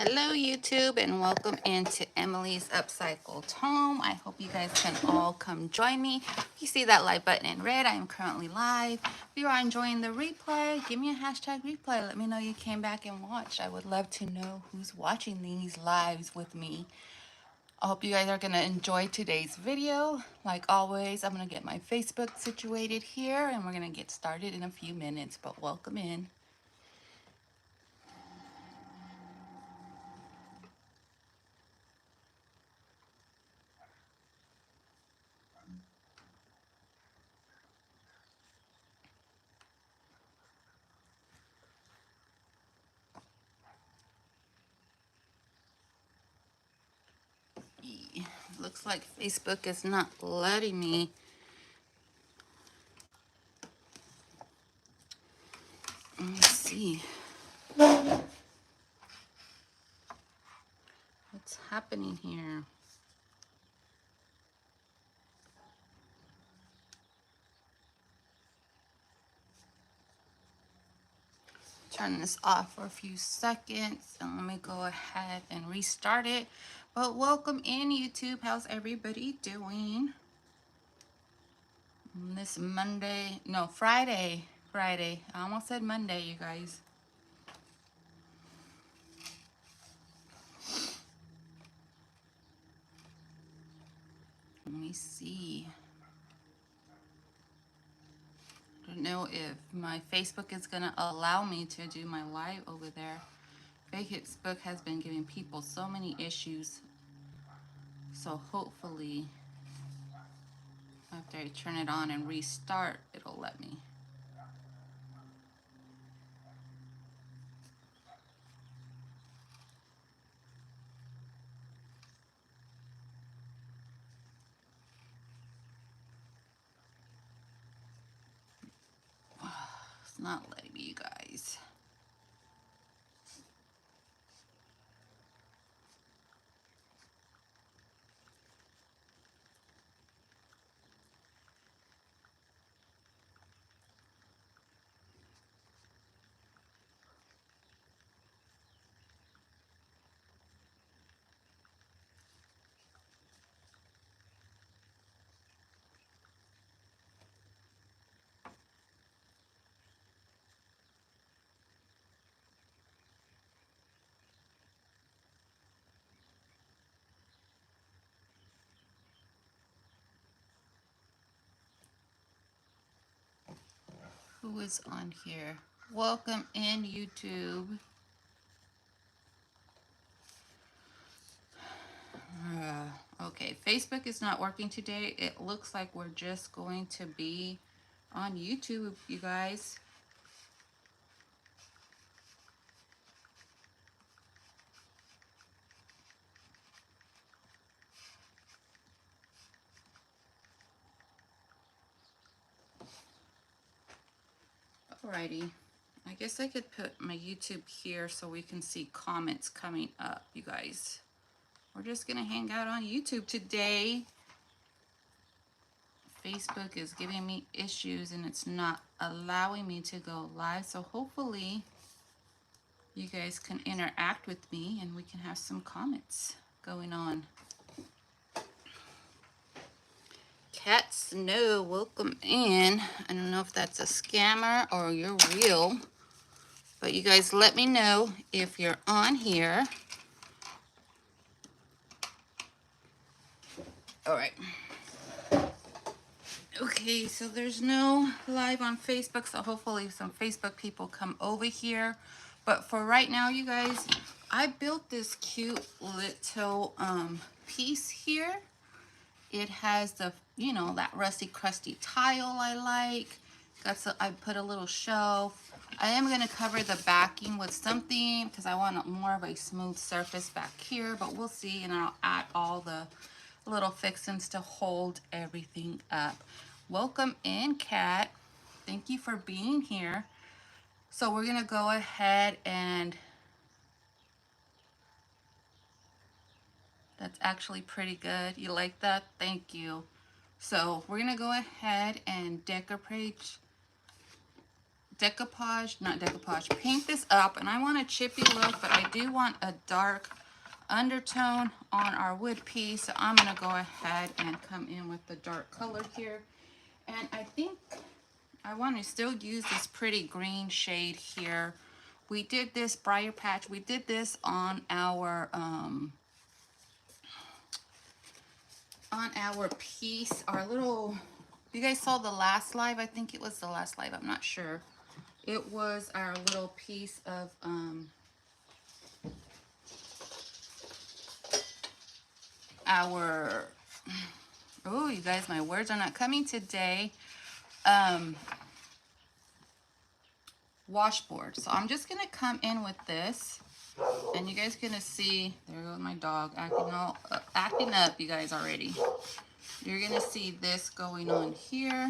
Hello YouTube and welcome into Emily's Upcycled home. I hope you guys can all come join me. If you see that like button in red, I am currently live. If you are enjoying the replay, give me a hashtag replay. Let me know you came back and watched. I would love to know who's watching these lives with me. I hope you guys are going to enjoy today's video. Like always, I'm going to get my Facebook situated here and we're going to get started in a few minutes, but welcome in. Looks like Facebook is not letting me. Let me see what's happening here. Turn this off for a few seconds and let me go ahead and restart it. But welcome in YouTube. How's everybody doing on this Monday? No, Friday. I almost said Monday, you guys. Let me see. I don't know if my Facebook is gonna allow me to do my live over there. Facebook has been giving people so many issues, so hopefully after I turn it on and restart, it'll let me. It's not letting me, you guys. Who is on here? Welcome in YouTube. Okay, Facebook is not working today. It looks like we're just going to be on YouTube, you guys. Alrighty. I guess I could put my YouTube here so we can see comments coming up, you guys. We're just gonna hang out on YouTube today. Facebook is giving me issues and it's not allowing me to go live, so hopefully you guys can interact with me and we can have some comments going on. Cat Snow, welcome in. I don't know if that's a scammer or you're real, but you guys let me know if you're on here. All right. Okay, so there's no live on Facebook, so hopefully some Facebook people come over here. But for right now, you guys, I built this cute little piece here. It has the, you know, that rusty crusty tile I like. I put a little shelf. I am going to cover the backing with something because I want more of a smooth surface back here, but we'll see. And I'll add all the little fixings to hold everything up. Welcome in, Kat. Thank you for being here. So we're going to go ahead and that's actually pretty good. You like that? Thank you. So we're going to go ahead and decorate decoupage, not decoupage, paint this up. And I want a chippy look, but I do want a dark undertone on our wood piece. So I'm gonna go ahead and come in with the dark color here. And I think I want to still use this pretty green shade here. We did this briar patch. We did this on our piece, our little, you guys saw the last live? I think it was the last live, I'm not sure. It was our little piece of our, oh, you guys, my words are not coming today. Washboard. So I'm just gonna come in with this, and you guys gonna see, there goes my dog acting up, you guys, already. You're gonna see this going on here.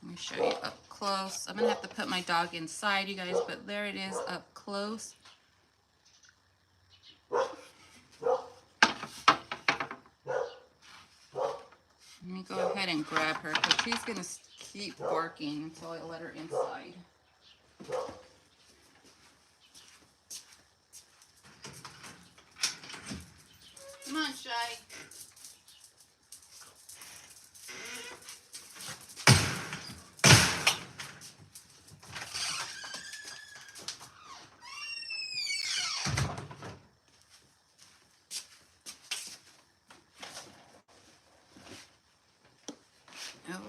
Let me show you up close. I'm gonna have to put my dog inside, you guys, but there it is up close. Let me go ahead and grab her because she's gonna keep barking until I let her inside. Come on, Shy.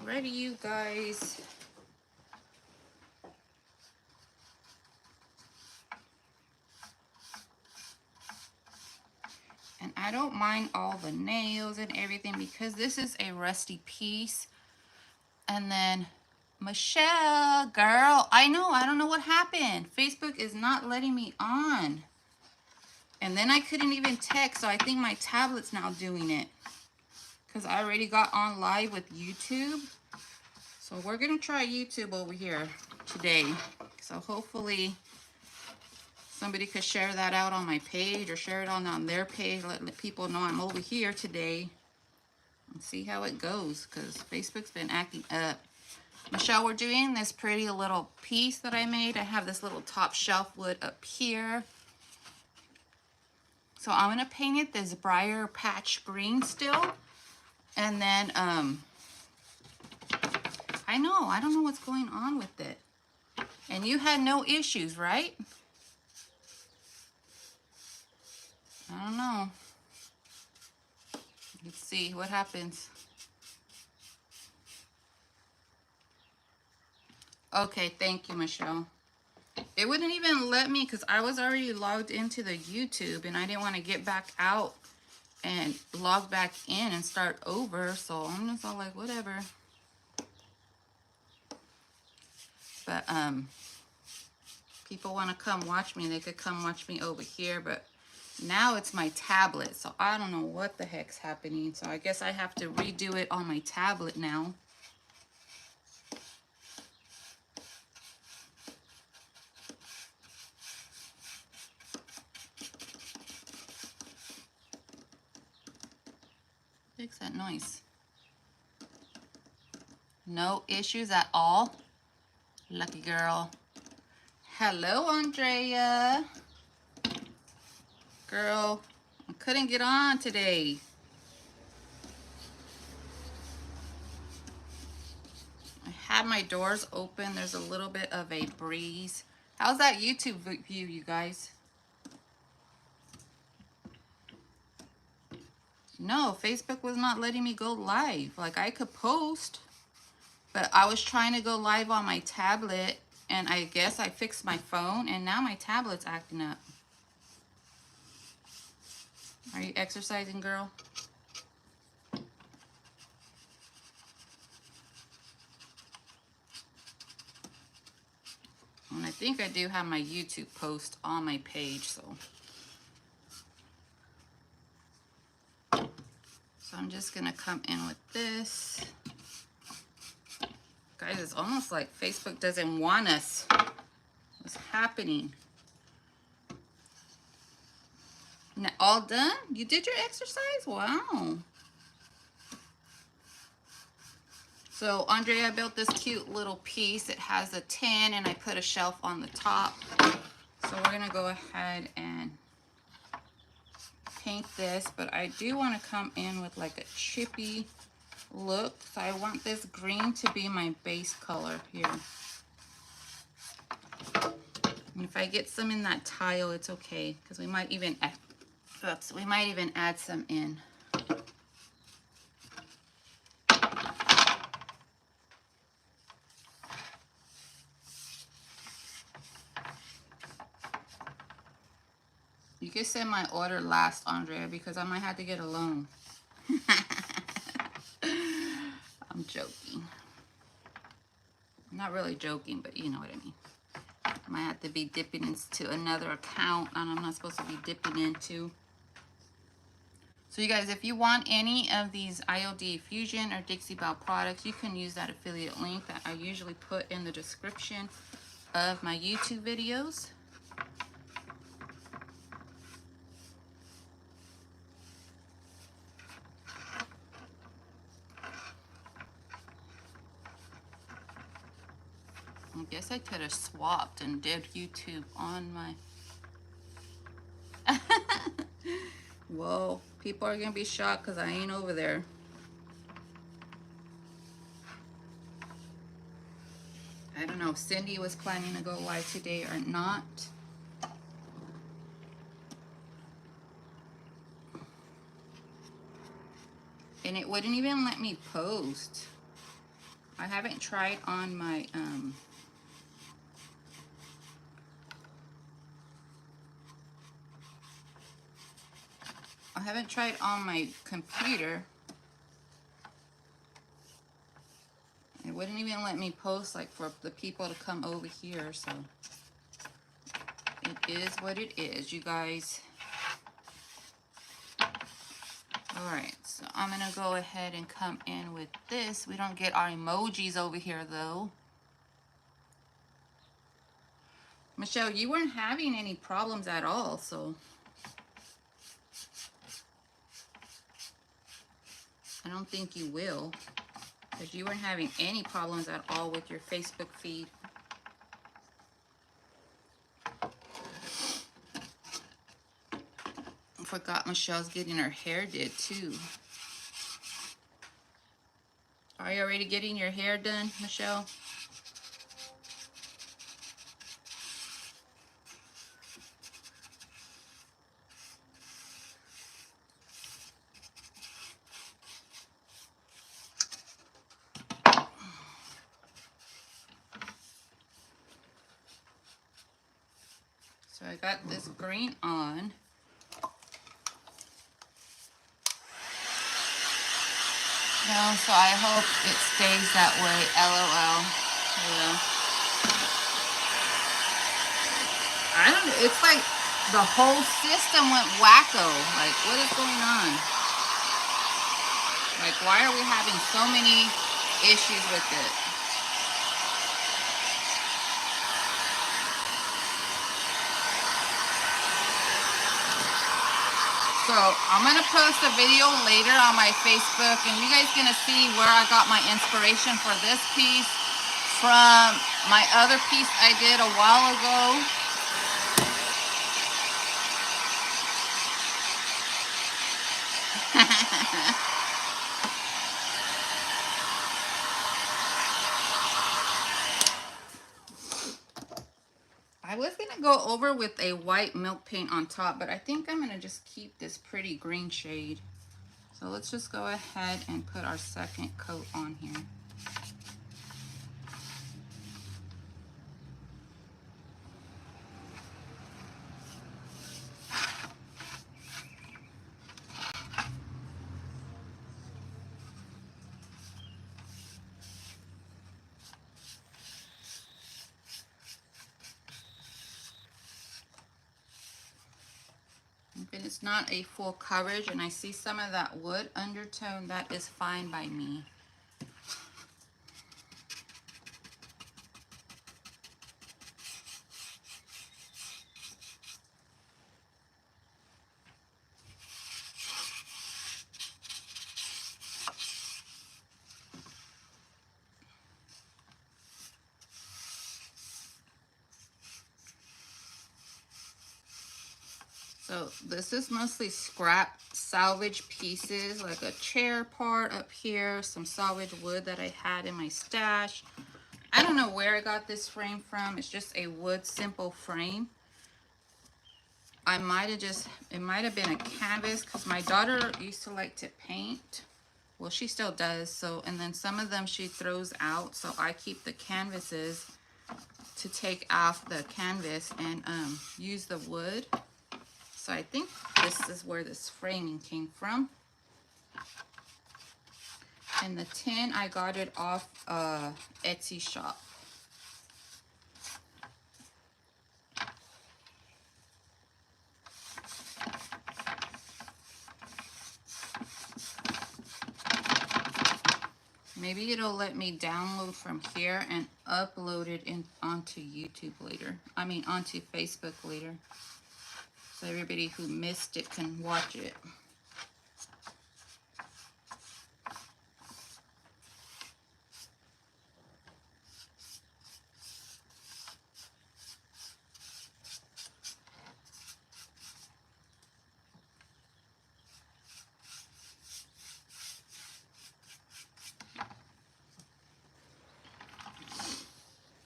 Alrighty, you guys. And I don't mind all the nails and everything because this is a rusty piece. And then Michelle, girl, I know, I don't know what happened. Facebook is not letting me on. And then I couldn't even text, so I think my tablet's now doing it. Because I already got on live with YouTube. So we're going to try YouTube over here today. So hopefully somebody could share that out on my page or share it on their page. Let people know I'm over here today. And see how it goes because Facebook's been acting up. Michelle, we're doing this pretty little piece that I made. I have this little top shelf wood up here. So I'm going to paint it this briar patch green still. And then, I know, I don't know what's going on with it. And you had no issues, right? I don't know. Let's see what happens. Okay, thank you, Michelle. It wouldn't even let me because I was already logged into the YouTube and I didn't want to get back out and log back in and start over. So I'm just all like, whatever. But people want to come watch me, they could come watch me over here. But now it's my tablet, so I don't know what the heck's happening. So I guess I have to redo it on my tablet now. Fix that noise. No issues at all. Lucky girl. Hello, Andrea. Girl, I couldn't get on today. I had my doors open. There's a little bit of a breeze. How's that YouTube view, you guys? No, Facebook was not letting me go live. Like, I could post, but I was trying to go live on my tablet, and I guess I fixed my phone, and now my tablet's acting up. Are you exercising, girl? And I think I do have my YouTube post on my page, so I'm just gonna come in with this. Guys, it's almost like Facebook doesn't want us. What's happening? All done? You did your exercise? Wow. So Andrea built this cute little piece. It has a tin and I put a shelf on the top. So we're gonna go ahead and paint this, but I do want to come in with like a chippy look. So I want this green to be my base color here. And if I get some in that tile, it's okay, because we might even add some in. You can send my order last, Andrea, because I might have to get a loan. I'm joking. I'm not really joking, but you know what I mean. I might have to be dipping into another account and I'm not supposed to be dipping into. So you guys, if you want any of these IOD Fusion or Dixie Belle products, you can use that affiliate link that I usually put in the description of my YouTube videos. I guess I could have swapped and did YouTube on my... Whoa, people are gonna be shocked because I ain't over there. I don't know if Cindy was planning to go live today or not. And it wouldn't even let me post. I haven't tried on my computer. It wouldn't even let me post, like, for the people to come over here, so it is what it is, you guys. All right, so I'm gonna go ahead and come in with this. We don't get our emojis over here though. Michelle, you weren't having any problems at all, so I don't think you will, because you weren't having any problems at all with your Facebook feed. I forgot Michelle's getting her hair did too. Are you already getting your hair done, Michelle? So I got this green on. No, so I hope it stays that way, LOL. Yeah. I don't know, it's like the whole system went wacko. Like, what is going on? Like, why are we having so many issues with it? So I'm gonna post a video later on my Facebook, and you guys gonna see where I got my inspiration for this piece from my other piece I did a while ago. I was gonna go over with a white milk paint on top, but I think I'm gonna just keep this pretty green shade. So let's just go ahead and put our second coat on here. If it's not a full coverage and I see some of that wood undertone, that is fine by me. So this is mostly scrap salvage pieces, like a chair part up here, some salvage wood that I had in my stash. I don't know where I got this frame from. It's just a wood simple frame. It might have been a canvas because my daughter used to like to paint. Well, she still does. So, and then some of them she throws out. So I keep the canvases to take off the canvas and use the wood. So I think this is where this framing came from. And the tin, I got it off Etsy shop. Maybe it'll let me download from here and upload it onto YouTube later. I mean, onto Facebook later. So everybody who missed it can watch it.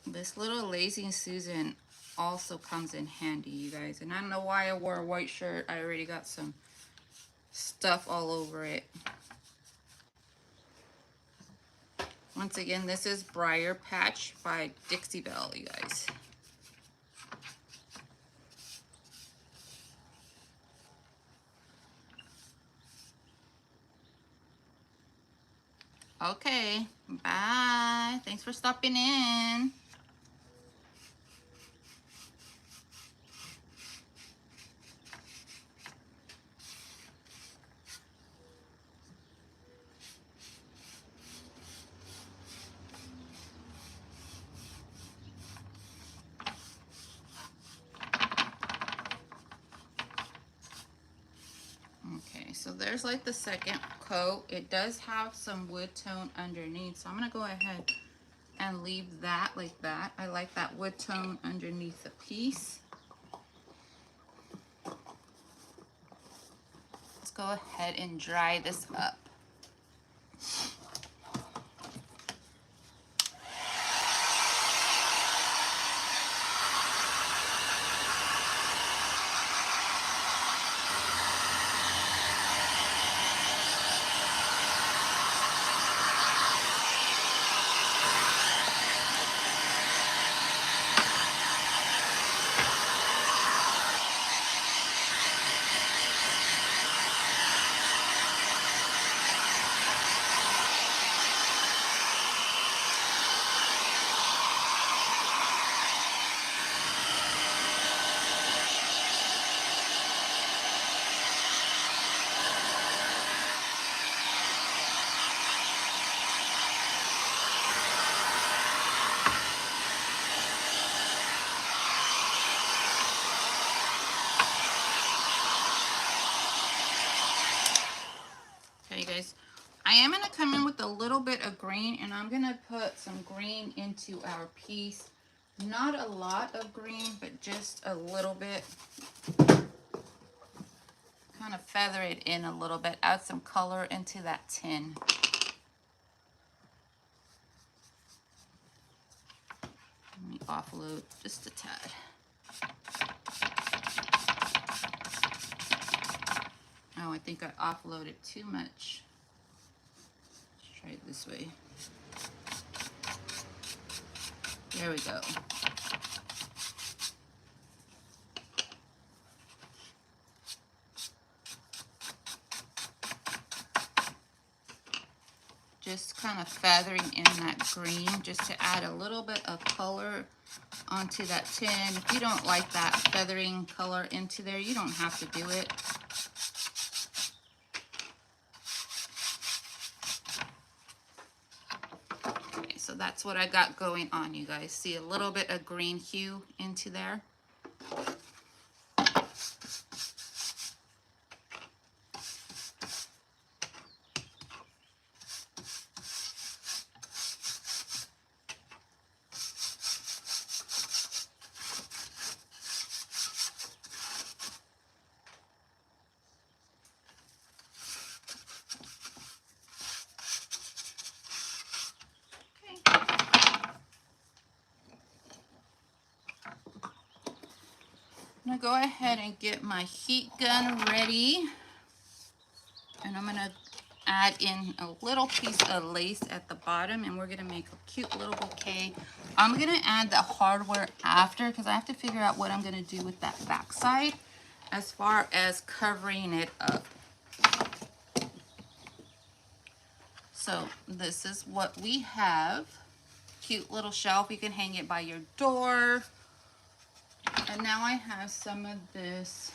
This little Lazy Susan also comes in handy, you guys. And I don't know why I wore a white shirt. I already got some stuff all over it. Once again, this is Briar Patch by Dixie Belle, you guys. Okay, bye. Thanks for stopping in. Okay, so there's like the second coat. It does have some wood tone underneath, so I'm gonna go ahead and leave that like that. I like that wood tone underneath the piece. Let's go ahead and dry this up. Okay, guys, I am going to come in with a little bit of green, and I'm going to put some green into our piece. Not a lot of green, but just a little bit. Kind of feather it in a little bit, add some color into that tin. Let me offload just a tad. Oh, I think I offloaded too much. Let's try it this way. There we go. Just kind of feathering in that green just to add a little bit of color onto that tin. If you don't like that feathering color into there, you don't have to do it. Okay, so that's what I got going on, you guys. See a little bit of green hue into there. gonna go ahead and get my heat gun ready. And I'm gonna add in a little piece of lace at the bottom, and we're gonna make a cute little bouquet. I'm gonna add the hardware after because I have to figure out what I'm gonna do with that back side as far as covering it up. So this is what we have. Cute little shelf. You can hang it by your door. And now I have some of this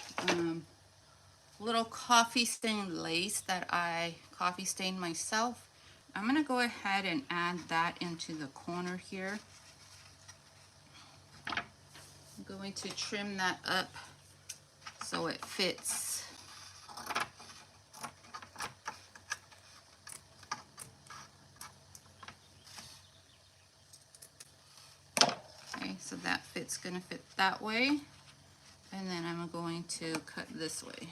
little coffee stained lace that I coffee stained myself. I'm gonna go ahead and add that into the corner here. I'm going to trim that up so it fits. Okay, so that fit's gonna fit that way. And then I'm going to cut this way.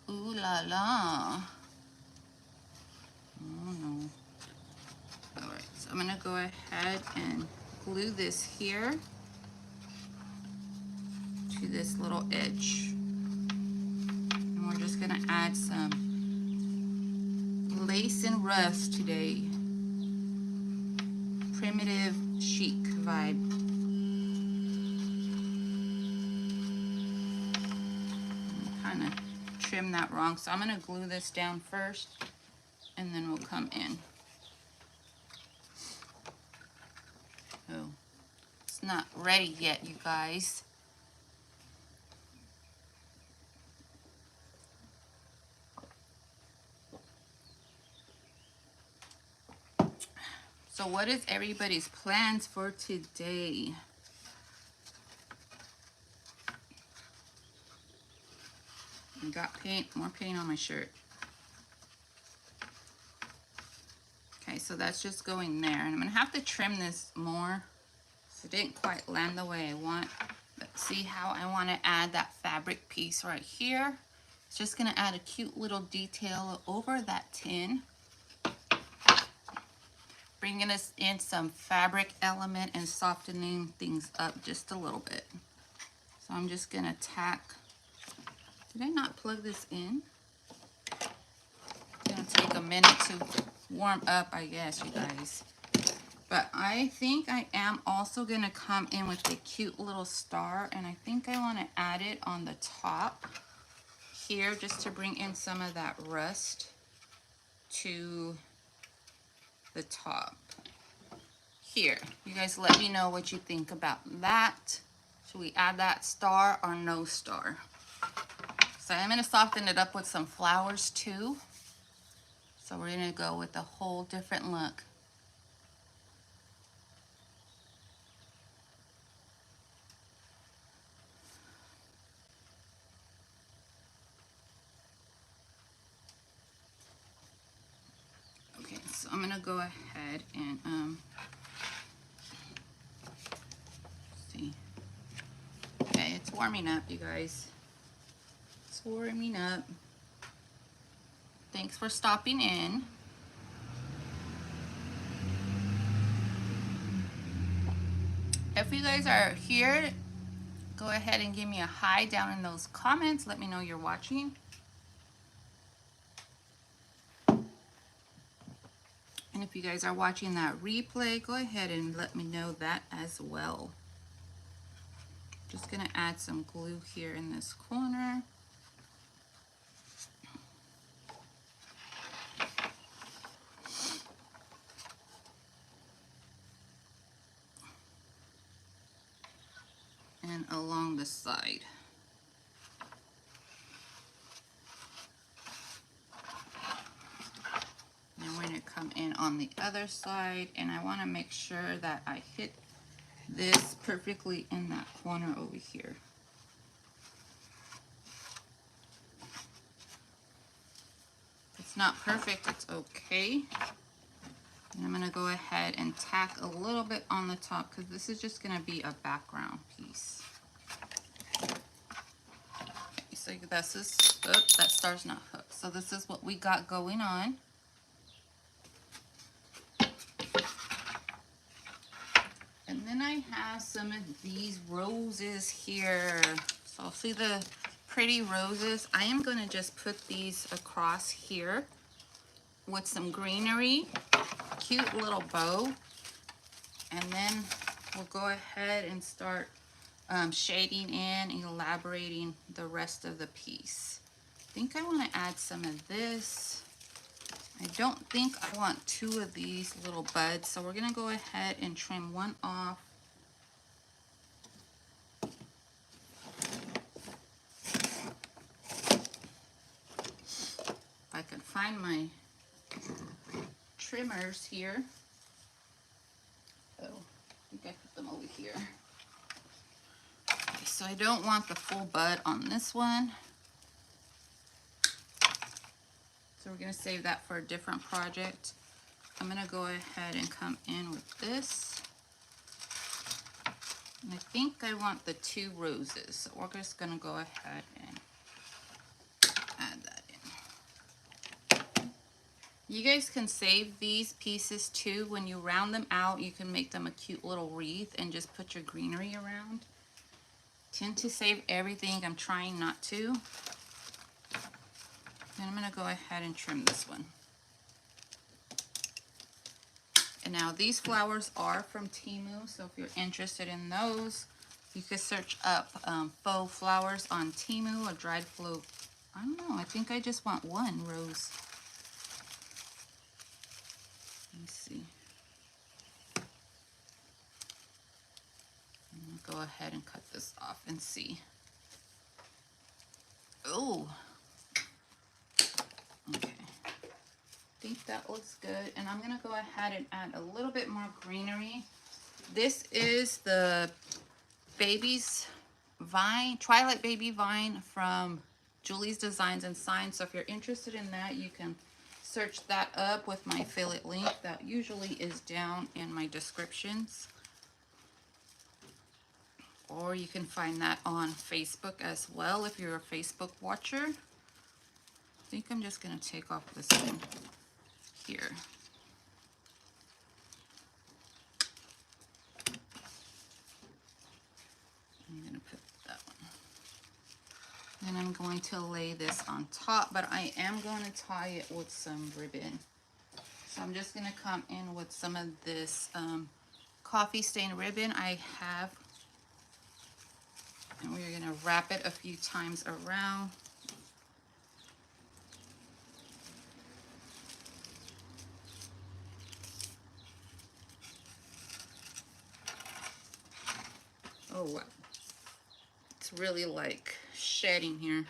Ooh la la. Oh no. Alright, so I'm gonna go ahead and glue this here to this little edge. And we're just gonna add some lace and rust today. Primitive chic vibe. Kind of trim that wrong, so I'm gonna glue this down first and then we'll come in. Oh, it's not ready yet, you guys. So what is everybody's plans for today? I got paint, more paint on my shirt. Okay, so that's just going there. And I'm gonna have to trim this more. So it didn't quite land the way I want. But see how I wanna add that fabric piece right here. It's just gonna add a cute little detail over that tin. Bringing us in some fabric element and softening things up just a little bit. So I'm just gonna tack. Did I not plug this in? It's gonna take a minute to warm up, I guess, you guys. But I think I am also gonna come in with a cute little star, and I think I wanna add it on the top here just to bring in some of that rust to the top. Here, you guys let me know what you think about that. Should we add that star or no star? So I'm gonna soften it up with some flowers too. So we're gonna go with a whole different look. Okay, so I'm gonna go ahead and see. Okay, it's warming up, you guys. It's warming up. Thanks for stopping in. If you guys are here, go ahead and give me a hi down in those comments. Let me know you're watching. And if you guys are watching that replay, go ahead and let me know that as well. Just gonna add some glue here in this corner. And along the side. And we're gonna come in on the other side, and I wanna make sure that I hit this perfectly in that corner over here. If it's not perfect, it's okay. And I'm gonna go ahead and tack a little bit on the top because this is just gonna be a background piece. Okay, So this is, oh, that star's not hooked. So this is what we got going on. And then I have some of these roses here. So see the pretty roses? I am going to just put these across here with some greenery, cute little bow. And then we'll go ahead and start shading in and elaborating the rest of the piece. I think I want to add some of this. I don't think I want 2 of these little buds, so we're going to go ahead and trim one off. If I can find my trimmers here. Oh, I think I put them over here. Okay, so I don't want the full bud on this one. So we're going to save that for a different project. I'm going to go ahead and come in with this. And I think I want the 2 roses. So we're just going to go ahead and add that in. You guys can save these pieces too. When you round them out, you can make them a cute little wreath and just put your greenery around. Tend to save everything. I'm trying not to. Then I'm going to go ahead and trim this one. And now these flowers are from Temu, so if you're interested in those, you could search up faux flowers on Temu or dried flow. I don't know, I think I just want 1 rose. Let me see. I'm gonna go ahead and cut this off and see. Oh, okay. I think that looks good. And I'm gonna go ahead and add a little bit more greenery. This is the baby's vine, Twilight Baby Vine from Julie's Designs and Signs. So if you're interested in that, you can search that up with my affiliate link. That usually is down in my descriptions. Or you can find that on Facebook as well if you're a Facebook watcher. I think I'm just gonna take off this one here. I'm gonna put that one. Then I'm going to lay this on top, but I am going to tie it with some ribbon. So I'm just gonna come in with some of this coffee stain ribbon I have. And we're gonna wrap it a few times around. Oh wow, it's really like shedding here.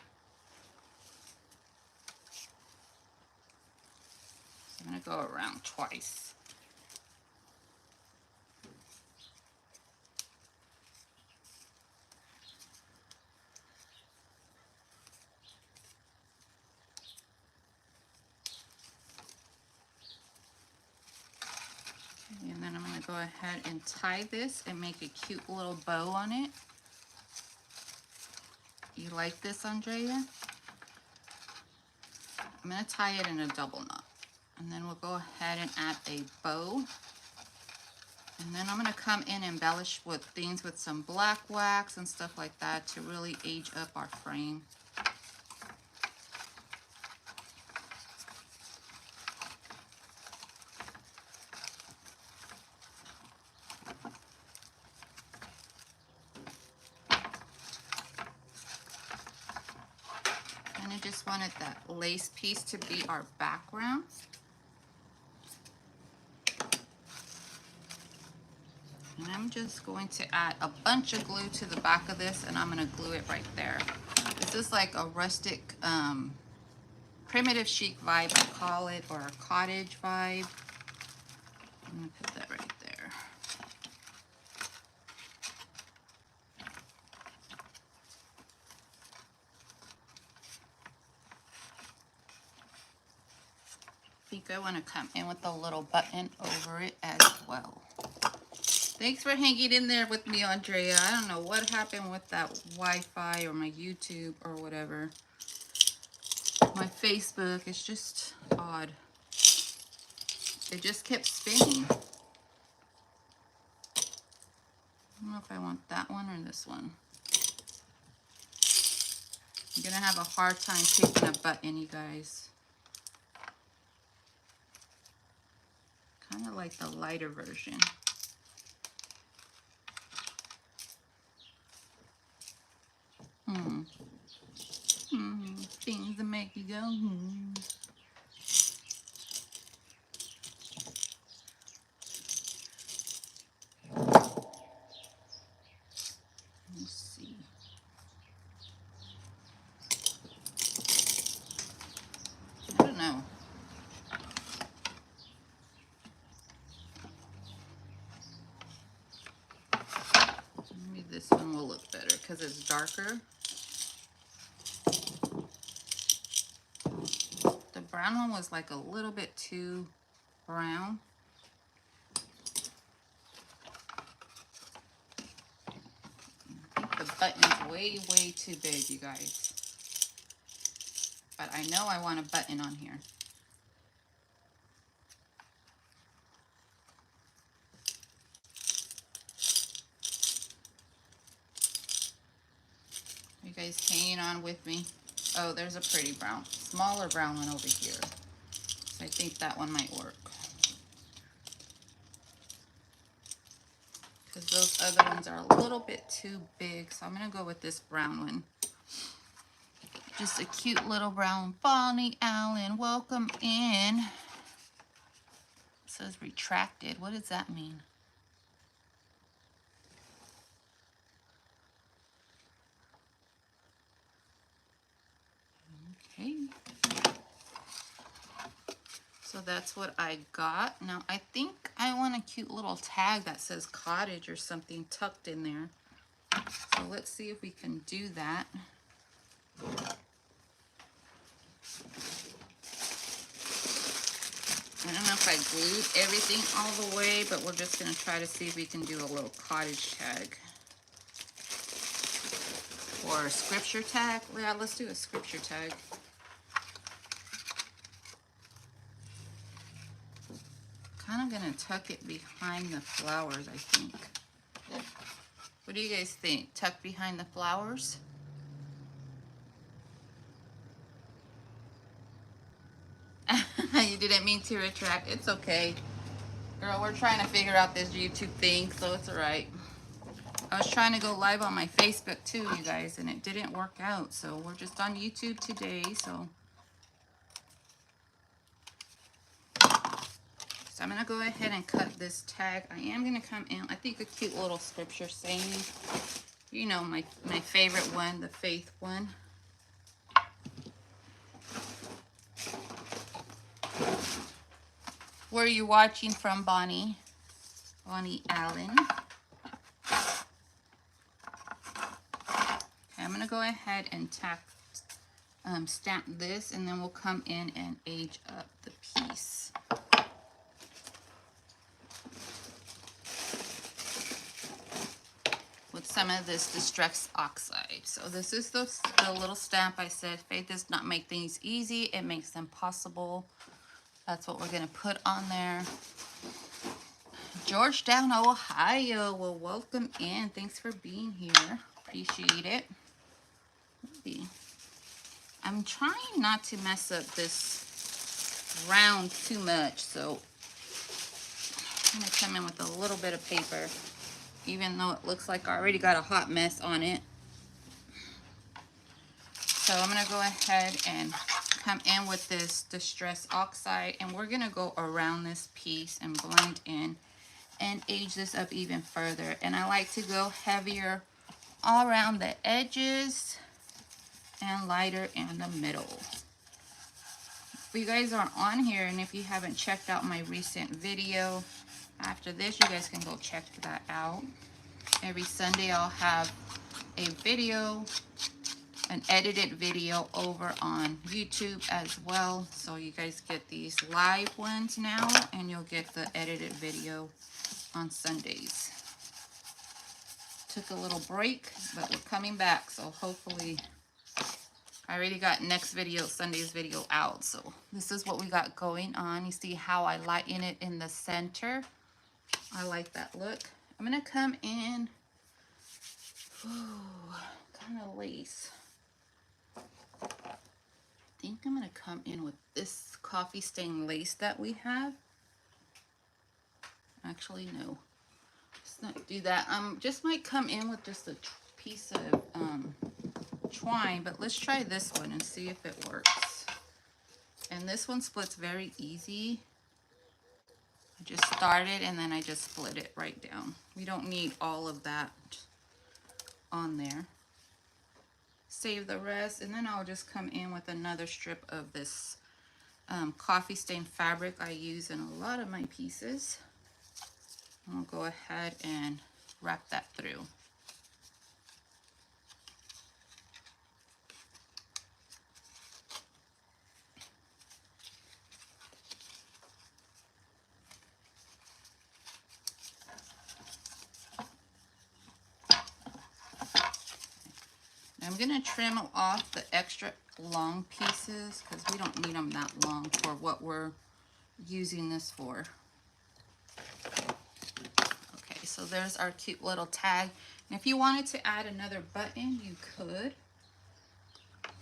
So I'm gonna go around twice. And then I'm gonna go ahead and tie this and make a cute little bow on it. You like this, Andrea? I'm gonna tie it in a double knot. And then we'll go ahead and add a bow. And then I'm gonna come in and embellish with things with some black wax and stuff like that to really age up our frame. And I just wanted that lace piece to be our background. And I'm just going to add a bunch of glue to the back of this, and I'm going to glue it right there. This is like a rustic, primitive chic vibe, I call it, or a cottage vibe. I'm going to put that right there. I think I want to come in with a little button over it as well. Thanks for hanging in there with me, Andrea. I don't know what happened with that Wi-Fi or my YouTube or whatever. My Facebook is just odd. It just kept spinning. I don't know if I want that one or this one. I'm gonna have a hard time picking a button, you guys. Kind of like the lighter version. Things that make you go, Let's see. I don't know. Maybe this one will look better because it's darker. The brown one was like a little bit too brown. I think the button's way, way too big, you guys. But I know I want a button on here. You guys hanging on with me? Oh, there's a pretty brown, smaller brown one over here. So I think that one might work. Because those other ones are a little bit too big. So I'm going to go with this brown one. Just a cute little brown Bonnie Allen. Welcome in. It says retracted. What does that mean? Okay. So that's what I got. Now I think I want a cute little tag that says cottage or something tucked in there. So let's see if we can do that. I don't know if I glued everything all the way, but we're just going to try to see if we can do a little cottage tag. Or a scripture tag. Yeah, let's do a scripture tag. Kind of going to tuck it behind the flowers, I think. What do you guys think? Tuck behind the flowers? You didn't mean to retract. It's okay. Girl, we're trying to figure out this YouTube thing, so it's alright. I was trying to go live on my Facebook too, you guys, and it didn't work out. So we're just on YouTube today, so I'm going to go ahead and cut this tag. I am going to come in, I think a cute little scripture saying, you know, my favorite one, the faith one. Where are you watching from, Bonnie? Bonnie Allen. Okay, I'm going to go ahead and stamp this, and then we'll come in and age up the piece. With some of this distress oxide. So this is the little stamp I said, faith does not make things easy, it makes them possible. That's what we're going to put on there. Georgetown, Ohio. Well, welcome in. Thanks for being here. Appreciate it. I'm trying not to mess up this round too much, so I'm going to come in with a little bit of paper, even though it looks like I already got a hot mess on it. So I'm going to go ahead and come in with this distress oxide, and we're going to go around this piece and blend in and age this up even further. And I like to go heavier all around the edges and lighter in the middle. If you guys are on here, and if you haven't checked out my recent video, after this you guys can go check that out. Every Sunday I'll have a video, an edited video over on YouTube as well. So you guys get these live ones now, and you'll get the edited video on Sundays. took a little break, but we're coming back, so hopefully I already got next video, Sunday's video out. So this is what we got going on. You see how I lighten it in the center? I like that look. I'm gonna come in, kind of lace. I think I'm gonna come in with this coffee stain lace that we have. Actually, no, let's not do that. Just might come in with just a piece of twine, but let's try this one and see if it works. And this one splits very easy. I just started and then I just split it right down. We don't need all of that on there. Save the rest, and then I'll just come in with another strip of this coffee stain fabric I use in a lot of my pieces. I'll go ahead and wrap that through. I'm gonna trim off the extra long pieces because we don't need them that long for what we're using this for. Okay, so there's our cute little tag. And if you wanted to add another button, you could.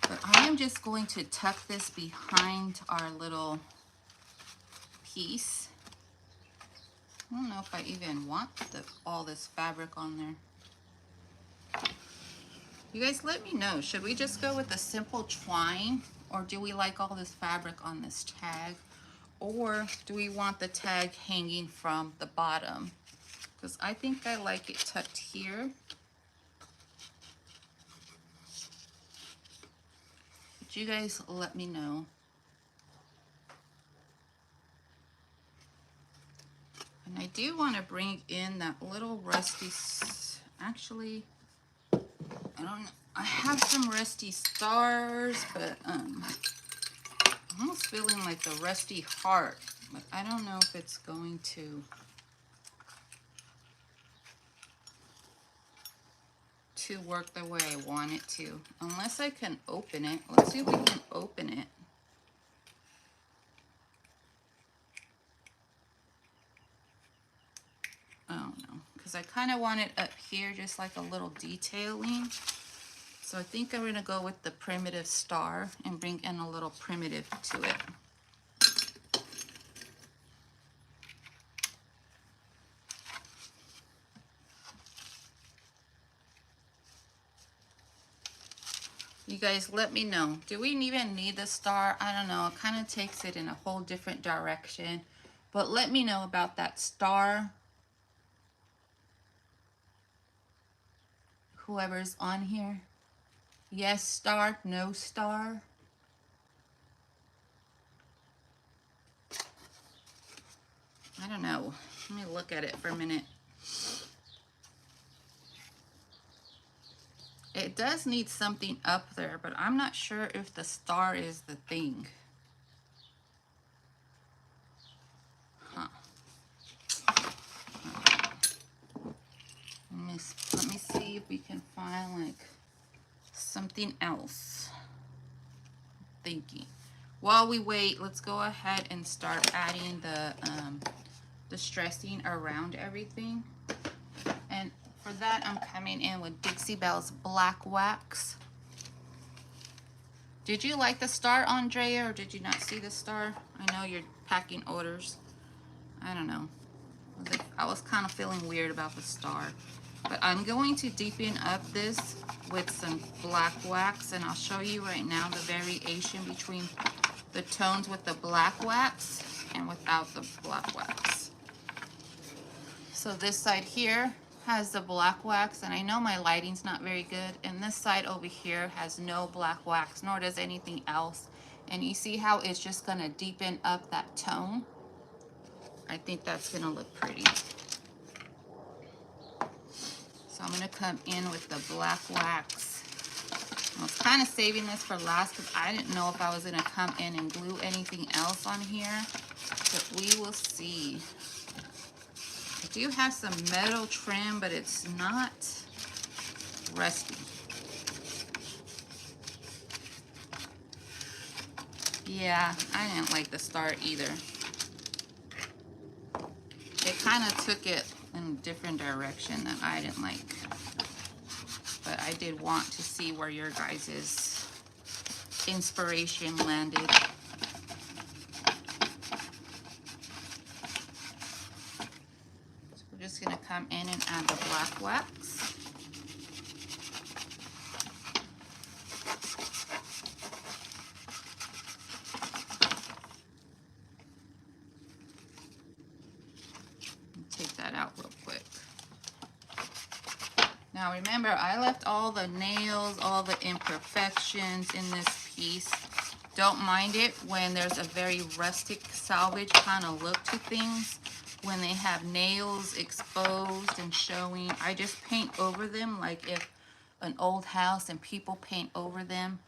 But I am just going to tuck this behind our little piece. I don't know if I even want all this fabric on there. You guys let me know, should we just go with a simple twine, or do we like all this fabric on this tag, or do we want the tag hanging from the bottom? Because I think I like it tucked here. But you guys let me know. And I do want to bring in that little rusty, actually, I don't know. I have some rusty stars, but I'm almost feeling like the rusty heart, but I don't know if it's going to work the way I want it to, unless I can open it. Let's see if we can open it. Oh no, because I kind of want it up here, just like a little detailing. So I think I'm going to go with the primitive star and bring in a little primitive to it. You guys let me know. Do we even need the star? I don't know. It kind of takes it in a whole different direction. But let me know about that star. Whoever's on here. Yes star, no star. I don't know. Let me look at it for a minute. It does need something up there, but I'm not sure if the star is the thing. Huh. Let me see if we can find like something else. Thinking. While we wait, let's go ahead and start adding the distressing around everything. And for that, I'm coming in with Dixie Belle's Black Wax. Did you like the star, Andrea, or did you not see the star? I know you're packing orders. I don't know. I was kind of feeling weird about the star. But I'm going to deepen up this with some black wax, and I'll show you right now the variation between the tones with the black wax and without the black wax. So this side here has the black wax, and I know my lighting's not very good, and this side over here has no black wax, nor does anything else. And you see how it's just gonna deepen up that tone? I think that's gonna look pretty. So I'm gonna come in with the black wax. I was kind of saving this for last because I didn't know if I was gonna come in and glue anything else on here, but we will see. I do have some metal trim, but it's not rusty. Yeah, I didn't like the start either. It kind of took it in a different direction that I didn't like. But I did want to see where your guys' inspiration landed. So we're just gonna come in and add the black wax. Take that out real quick. Now remember, I left all the nails, all the imperfections in this piece. Don't mind it when there's a very rustic salvage kind of look to things. When they have nails exposed and showing, I just paint over them like if an old house and people paint over them.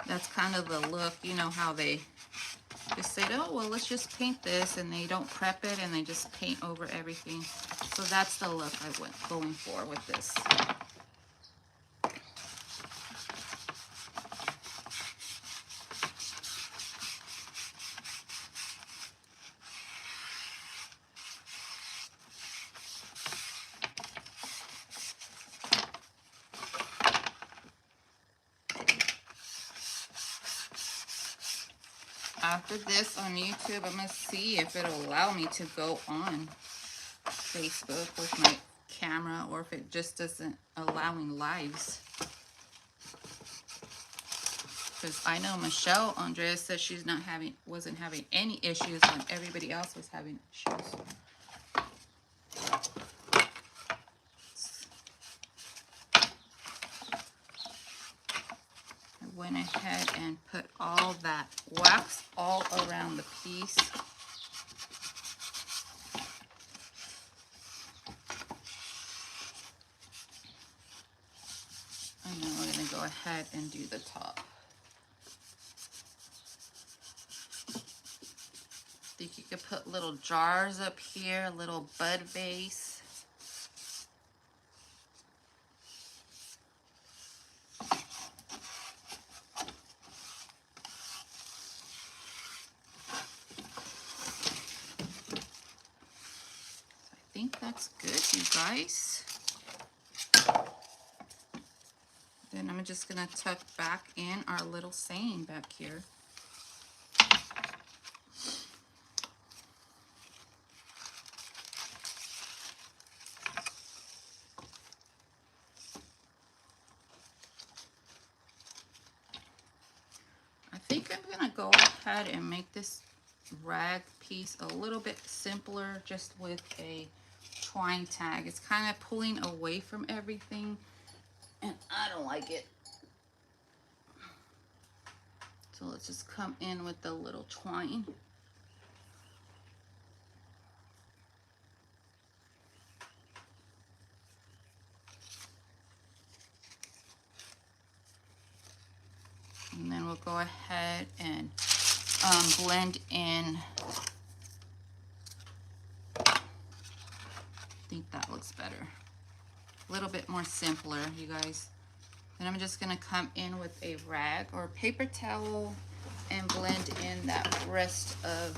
That's kind of the look. You know how they just said, oh, well, let's just paint this, and they don't prep it and they just paint over everything. So that's the look I went going for with this. After this on YouTube, I'm going to see if it'll allow me to go on Facebook with my camera, or if it just doesn't allowing lives. Because I know Michelle Andrea said she's not wasn't having any issues when everybody else was having issues. I went ahead and put all that wax all around the piece. And then we're going to go ahead and do the top. I think you could put little jars up here, little bud vase. I think that's good, you guys. Then I'm just gonna tuck back in our little saying back here. I think I'm gonna go ahead and make this rag piece a little bit simpler, just with a twine tag. It's kind of pulling away from everything, and I don't like it. So let's just come in with the little twine. And then we'll go ahead and blend in. I think that looks better. A little bit more simpler, you guys. Then I'm just gonna come in with a rag or paper towel and blend in that rest of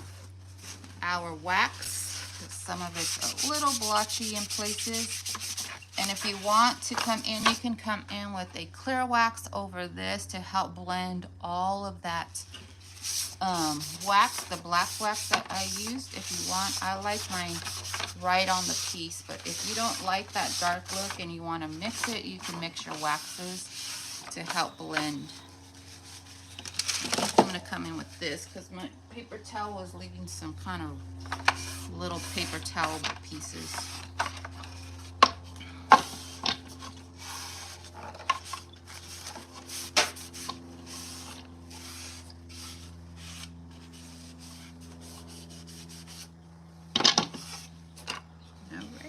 our wax. Some of it's a little blotchy in places. And if you want to come in, you can come in with a clear wax over this to help blend all of that wax, the black wax that I used. If you want, I like mine right on the piece, but if you don't like that dark look and you want to mix it, you can mix your waxes to help blend. I'm going to come in with this because my paper towel was leaving some kind of little paper towel pieces.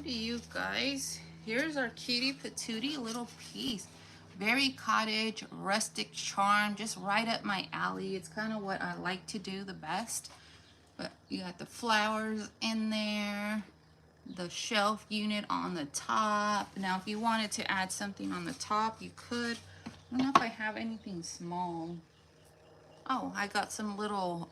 You guys, here's our cutie patootie little piece. Very cottage, rustic charm, just right up my alley. It's kind of what I like to do the best. But you got the flowers in there, the the shelf unit on the top. Now, if you wanted to add something on the top, you could. I don't know if I have anything small. Oh, I got some little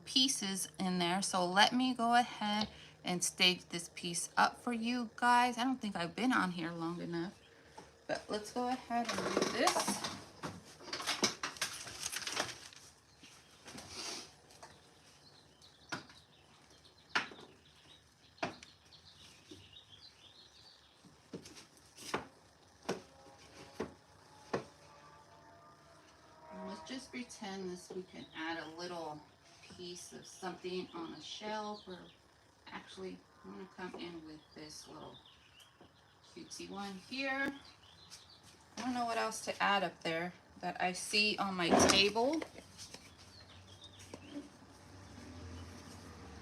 pieces in there. So let me go ahead and stage this piece up for you guys. I don't think I've been on here long enough, but let's go ahead and do this. Let's just pretend this, we can add a little piece of something on a shelf, or actually I'm going to come in with this little cutesy one here. I don't know what else to add up there that I see on my table.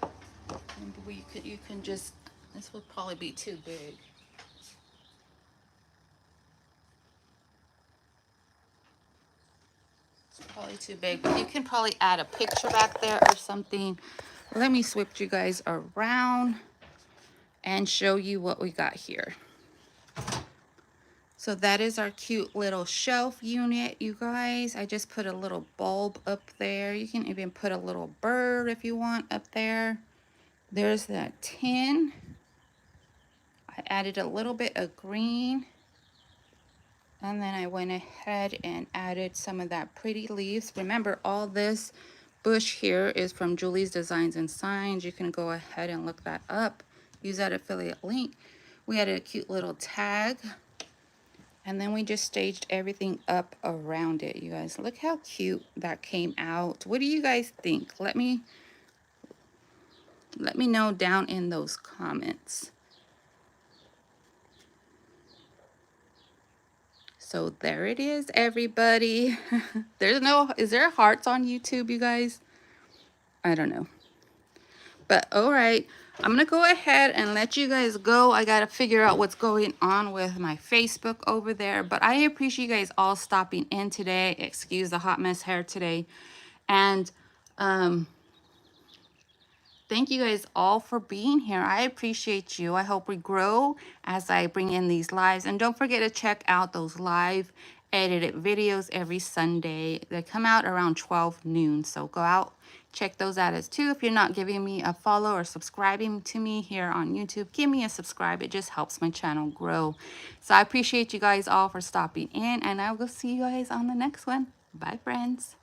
And you can just, this would probably be too big. It's probably too big, but you can probably add a picture back there or something. Let me switch you guys around and show you what we got here. So that is our cute little shelf unit, you guys. I just put a little bulb up there. You can even put a little bird if you want up there. There's that tin. I added a little bit of green. And then I went ahead and added some of that pretty leaves. Remember, all this bush here is from Julie's Designs and Signs. You can go ahead and look that up. Use that affiliate link. We added a cute little tag. And then we just staged everything up around it, you guys. Look how cute that came out. What do you guys think? Let me know down in those comments. So there it is, everybody. Is there hearts on YouTube, you guys? I don't know. But all right, I'm gonna go ahead and let you guys go. I gotta figure out what's going on with my Facebook over there. But I appreciate you guys all stopping in today. Excuse the hot mess hair today. And thank you guys all for being here. I appreciate you. I hope we grow as I bring in these lives. And don't forget to check out those live edited videos every Sunday. They come out around 12 noon. So go out, check those out as too. If you're not giving me a follow or subscribing to me here on YouTube, give me a subscribe. It just helps my channel grow. So I appreciate you guys all for stopping in, and I will see you guys on the next one. Bye, friends.